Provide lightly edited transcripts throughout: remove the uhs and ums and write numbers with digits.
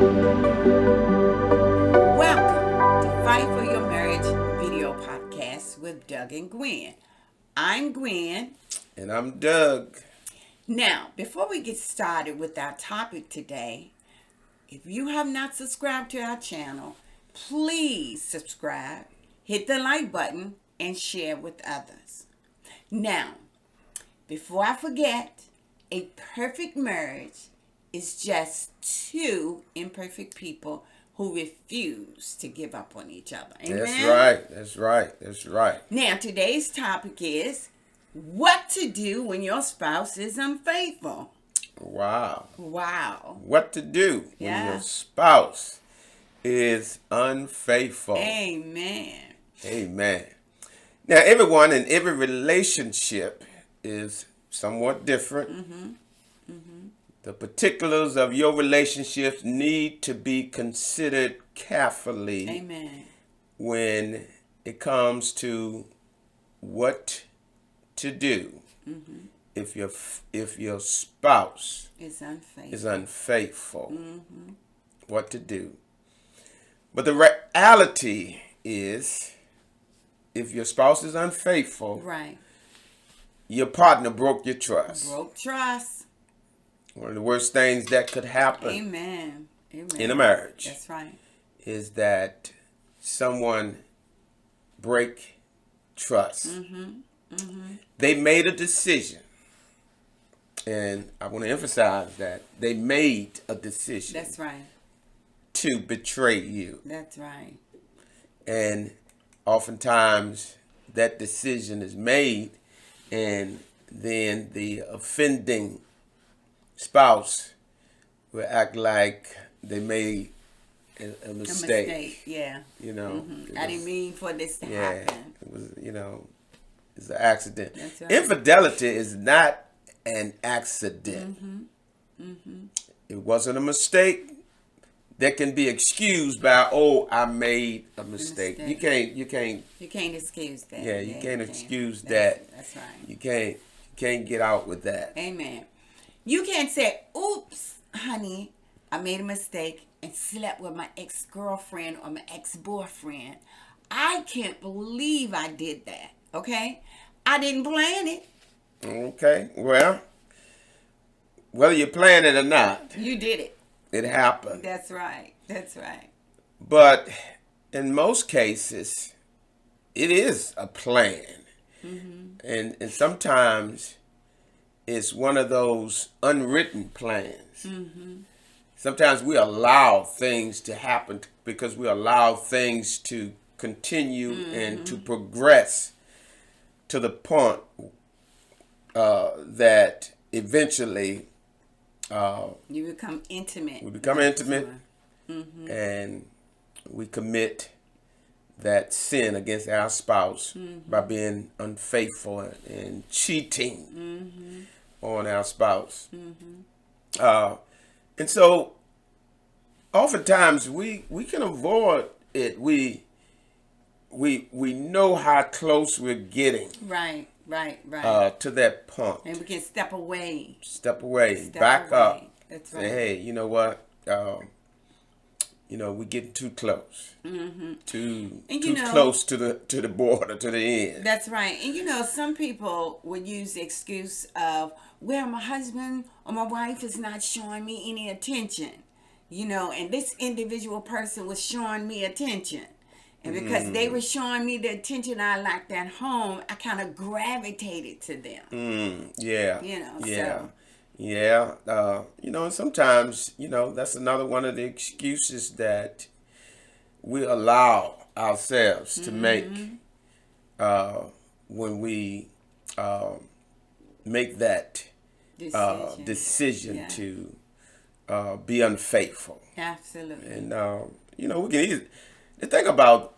Welcome to Fight for Your Marriage video podcast with Doug and Gwen. I'm Gwen. And I'm Doug. Now, before we get started with our topic today, if you have not subscribed to our channel, please subscribe, hit the like button, and share with others. Now, before I forget, a perfect marriage is just two imperfect people who refuse to give up on each other. Amen? That's right. Now, today's topic is what to do when your spouse is unfaithful. Wow. What to do when your spouse is unfaithful. Amen. Now, everyone in every relationship is somewhat different. The particulars of your relationships need to be considered carefully. Amen. When it comes to what to do if your spouse is unfaithful. What to do. But the reality is, if your spouse is unfaithful, right, your partner broke your trust. One of the worst things that could happen in a marriage, that's right, is that someone break trust. They made a decision, and I want to emphasize that they made a decision. That's right. To betray you. That's right. And oftentimes that decision is made, and then the offending spouse will act like they made a mistake. Yeah. You know. I didn't mean for this to happen. It was, it's an accident. That's right. Infidelity is not an accident. It wasn't a mistake that can be excused by, I made a mistake. You can't excuse that. Yeah, you can't excuse that. That's right. You can't get out with that. Amen. You can't say, oops, honey, I made a mistake and slept with my ex-girlfriend or my ex-boyfriend. I can't believe I did that. Okay? I didn't plan it. Okay. Well, whether you planned it or not, you did it. It happened. That's right. But in most cases, it is a plan. And sometimes it's one of those unwritten plans. Sometimes we allow things to happen because we allow things to continue and to progress to the point that eventually you become intimate. We become intimate, and we commit that sin against our spouse by being unfaithful and cheating on our spouse. And so, oftentimes we can avoid it. We know how close we're getting. Right. To that point. And we can step away. Back up. That's right. Say, hey, you know what? We're getting too close. Too close to the border, to the end. That's right. And some people would use the excuse of, well, my husband or my wife is not showing me any attention. And this individual person was showing me attention. And because they were showing me the attention I liked at home, I kind of gravitated to them. And sometimes, that's another one of the excuses that we allow ourselves to make when we make that decision to be unfaithful. Absolutely. And, we can easily... The thing about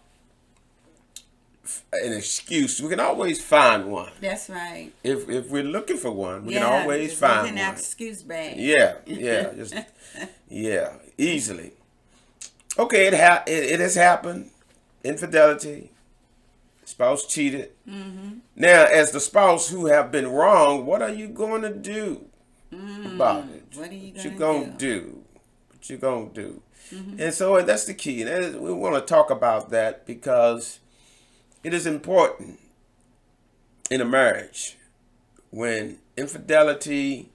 an excuse, we can always find one. That's right. If we're looking for one, we can always find one. In our excuse bag. Easily. Okay, it has happened. Infidelity. Spouse cheated. Now, as the spouse who have been wrong, what are you going to do about it? What are you going to do? what you gonna do. And that's the key. And we want to talk about that because it is important in a marriage when infidelity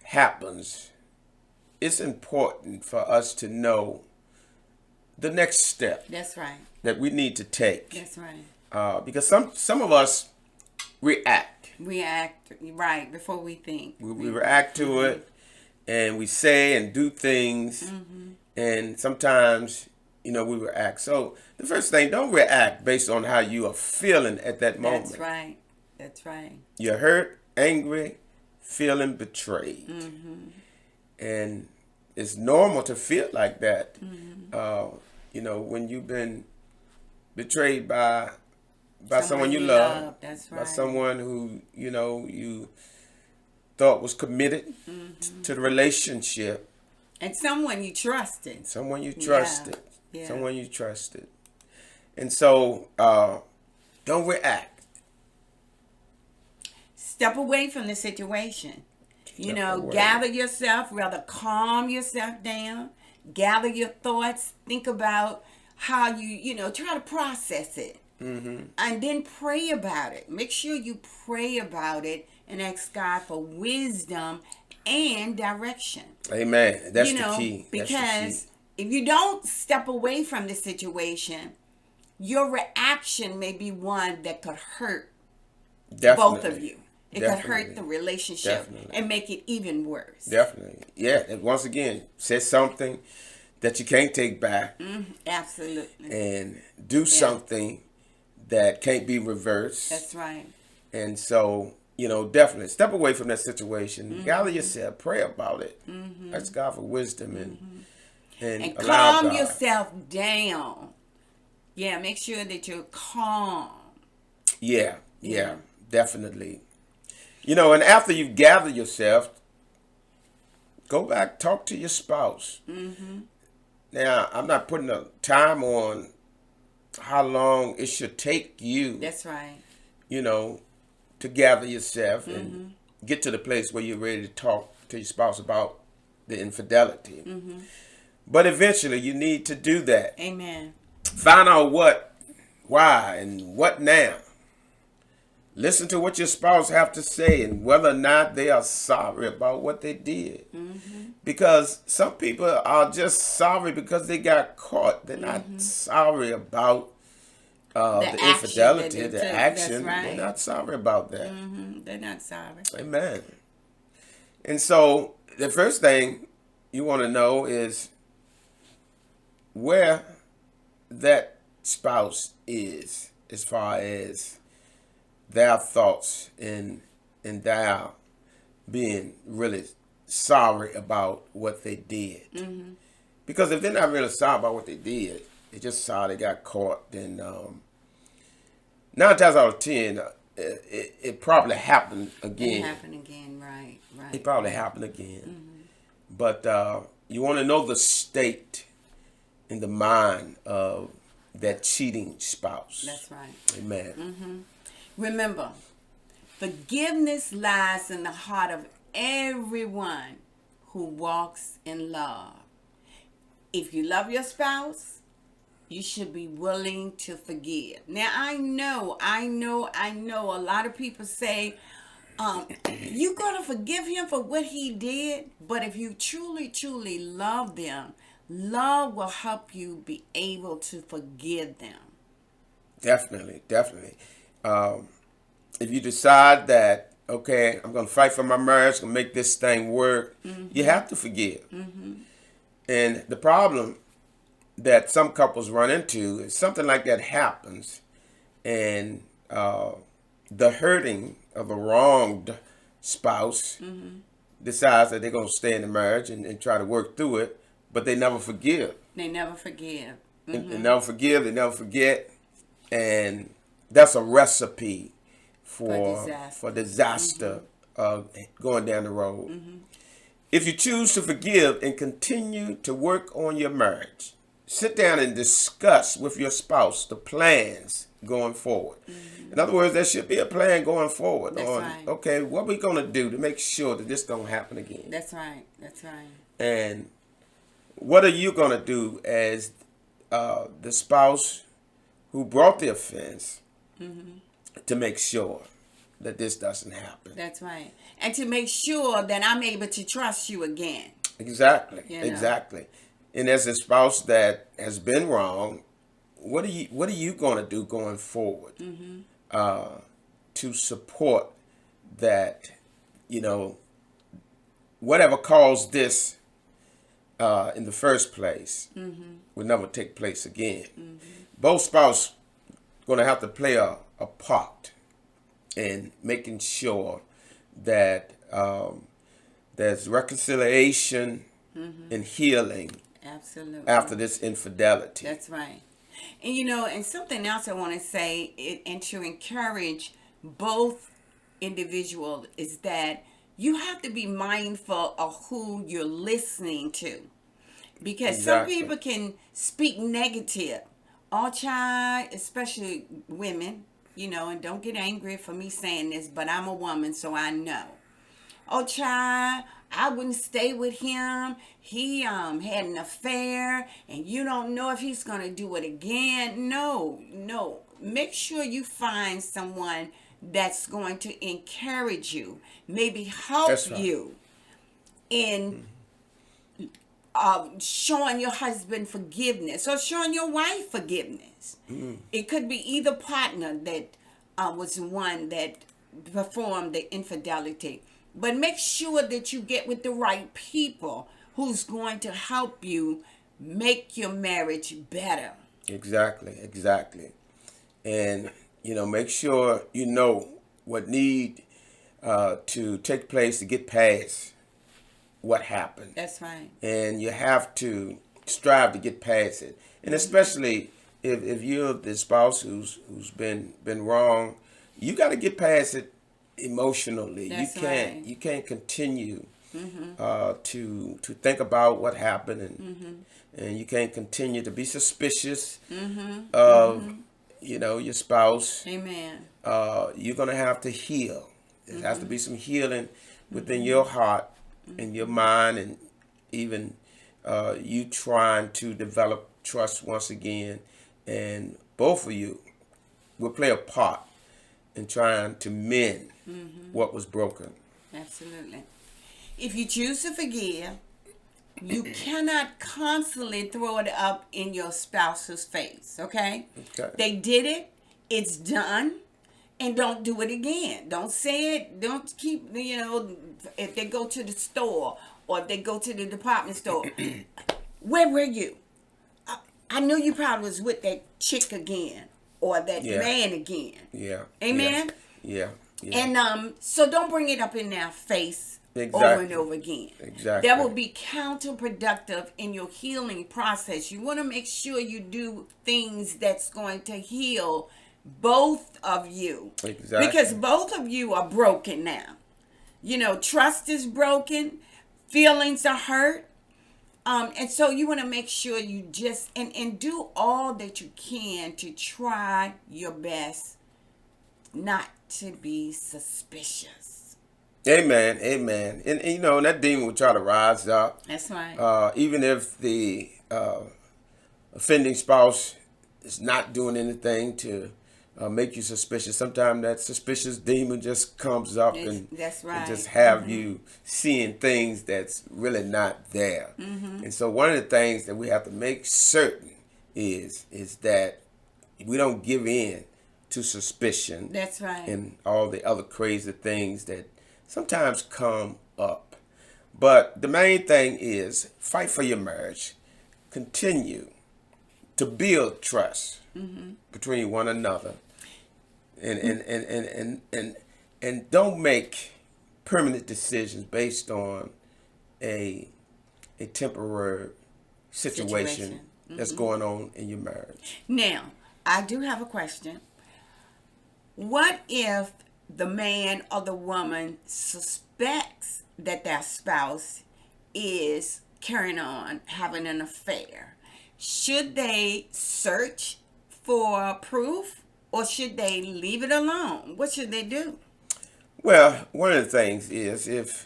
happens. It's important for us to know the next step That's right. that we need to take. That's right. Because some of us react. React right before we think. We react to it, and we say and do things, and sometimes we react. So the first thing, don't react based on how you are feeling at that moment. That's right. That's right. You're hurt, angry, feeling betrayed, and it's normal to feel like that. When you've been betrayed by someone you love, That's right. by someone who you thought was committed to the relationship, and someone you trusted. someone you trusted, Yeah. someone you trusted, and so don't react. Step away from the situation. Away. Gather yourself, rather calm yourself down, gather your thoughts, think about how try to process it. And then pray about it. Make sure you pray about it and ask God for wisdom and direction. Amen. That's the key. Because if you don't step away from the situation, your reaction may be one that could hurt both of you. It could hurt the relationship and make it even worse. Definitely. Yeah. And once again, say something that you can't take back. Absolutely. And do something that can't be reversed. That's right. And so, definitely step away from that situation. Gather yourself. Pray about it. Ask God for wisdom and allow calm God. yourself down. Yeah, make sure that you're calm. Yeah, definitely. And after you've gathered yourself, go back, talk to your spouse. Now, I'm not putting a time on how long it should take you. That's right. To gather yourself and get to the place where you're ready to talk to your spouse about the infidelity. But eventually, you need to do that. Amen. Find out what, why, and what now. Listen to what your spouse have to say and whether or not they are sorry about what they did. Because some people are just sorry because they got caught. They're not sorry about the infidelity, the action. Right. They're not sorry about that. They're not sorry. Amen. And so the first thing you want to know is where that spouse is as far as their thoughts and their being really sorry about what they did. Because if they're not really sorry about what they did, they just saw they got caught, then 9 times out of 10, it probably happened again. It happened again, right. It probably happened again. But you want to know the state in the mind of that cheating spouse. That's right. Amen. Remember, forgiveness lies in the heart of everyone who walks in love. If you love your spouse, you should be willing to forgive. Now, I know a lot of people say, you're going to forgive him for what he did. But if you truly, truly love them, love will help you be able to forgive them. Definitely. If you decide that, okay, I'm going to fight for my marriage, I'm going to make this thing work, you have to forgive. And the problem that some couples run into is something like that happens, and the hurting of a wronged spouse decides that they're going to stay in the marriage and try to work through it, but they never forgive. They never forgive. They never forgive, they never forget, and that's a recipe for disaster going down the road. If you choose to forgive and continue to work on your marriage, sit down and discuss with your spouse the plans going forward. In other words, there should be a plan going forward. That's on, right. okay, what we going to do to make sure that this don't happen again. That's right. And what are you going to do as the spouse who brought the offense to make sure that this doesn't happen? That's right. And to make sure that I'm able to trust you again. Exactly. You know. Exactly. And as a spouse that has been wrong, what are you going to do going forward to support that? You know, whatever caused this in the first place will never take place again. Both spouses going to have to play a part in making sure that there's reconciliation and healing Absolutely. after this infidelity. That's right. And and something else I want to say, and to encourage both individuals, is that you have to be mindful of who you're listening to. Because Exactly. some people can speak negative. All child, especially women, and don't get angry for me saying this, but I'm a woman, so I know. Oh, child, I wouldn't stay with him. He had an affair, and you don't know if he's going to do it again. No. Make sure you find someone that's going to encourage you, maybe help That's right. you in showing your husband forgiveness or showing your wife forgiveness. It could be either partner that was the one that performed the infidelity. But make sure that you get with the right people who's going to help you make your marriage better. Exactly. And, make sure you know what need to take place to get past what happened. That's right. And you have to strive to get past it. And especially if you're the spouse who's been wrong, you got to get past it emotionally. That's You can't continue to think about what happened, and you can't continue to be suspicious of your spouse. Amen. You're gonna have to heal. There has to be some healing within your heart and your mind, and even you trying to develop trust once again, and both of you will play a part in trying to mend what was broken. Absolutely. If you choose to forgive, you cannot constantly throw it up in your spouse's face, okay? Okay. They did it, it's done, and don't do it again. Don't say it, don't keep, if they go to the store or if they go to the department store, where were you? I knew you probably was with that chick again or that man again. Yeah. Amen? Yeah. And so don't bring it up in their face over Exactly. and over again. Exactly. That will be counterproductive in your healing process. You want to make sure you do things that's going to heal both of you. Exactly. Because both of you are broken now. Trust is broken. Feelings are hurt. And so you want to make sure you just and do all that you can to try your best not to be suspicious. Amen. And that demon will try to rise up. That's right. Even if the offending spouse is not doing anything to make you suspicious, sometimes that suspicious demon just comes up That's right. and just have you seeing things that's really not there. And so one of the things that we have to make certain is that we don't give in to suspicion. That's right. And all the other crazy things that sometimes come up. But the main thing is fight for your marriage. Continue to build trust between one another. And don't make permanent decisions based on a temporary situation that's going on in your marriage. Now, I do have a question. What if the man or the woman suspects that their spouse is carrying on, having an affair? Should they search for proof or should they leave it alone? What should they do? Well, one of the things is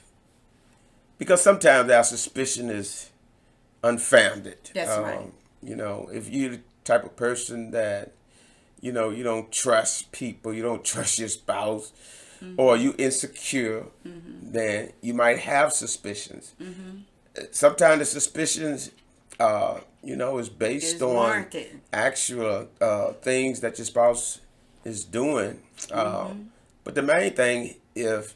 because sometimes our suspicion is unfounded. That's right. If you're the type of person that, you don't trust people, you don't trust your spouse, or you insecure, then you might have suspicions. Sometimes the suspicions, is based It's on warranted. actual things that your spouse is doing. But the main thing, if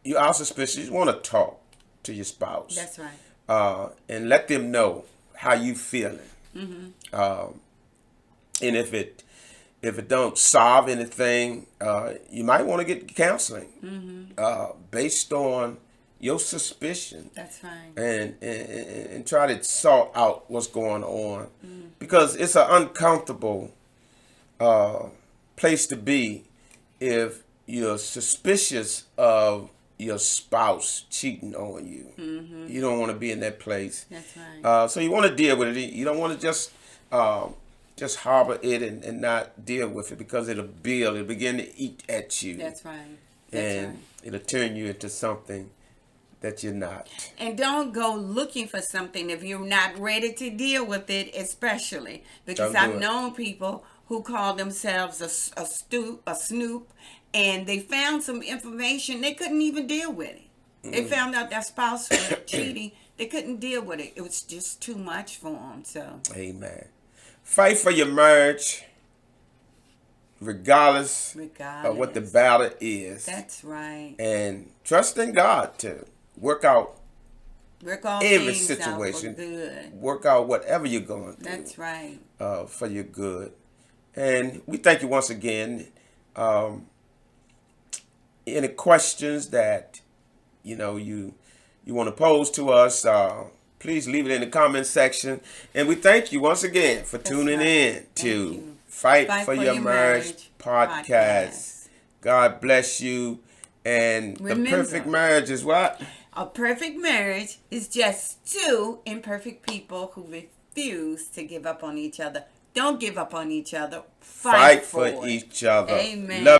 you are suspicious, you want to talk to your spouse. That's right. And let them know how you feeling. And if it don't solve anything, you might want to get counseling based on your suspicion. That's right. And try to sort out what's going on, because it's an uncomfortable place to be if you're suspicious of your spouse cheating on you. You don't want to be in that place. That's right. So you want to deal with it. You don't want to just harbor it and not deal with it, because it'll begin to eat at you. That's right. And it'll turn you into something that you're not. And don't go looking for something if you're not ready to deal with it, especially because I've known people who call themselves a snoop, and they found some information they couldn't even deal with it. They found out their spouse was cheating. They couldn't deal with it. It was just too much for them. So, amen. Fight for your marriage, regardless of what the battle is. That's right. And trust in God to work out every things situation. out for good. Work out whatever you're going through. That's right. For your good. And we thank you once again. Any questions that you want to pose to us, please leave it in the comment section. And we thank you once again for tuning in to Fight for Your Marriage podcast. God bless you. And remember, the perfect marriage is what? A perfect marriage is just two imperfect people who refuse to give up on each other. Don't give up on each other. Fight for each other. Amen. Love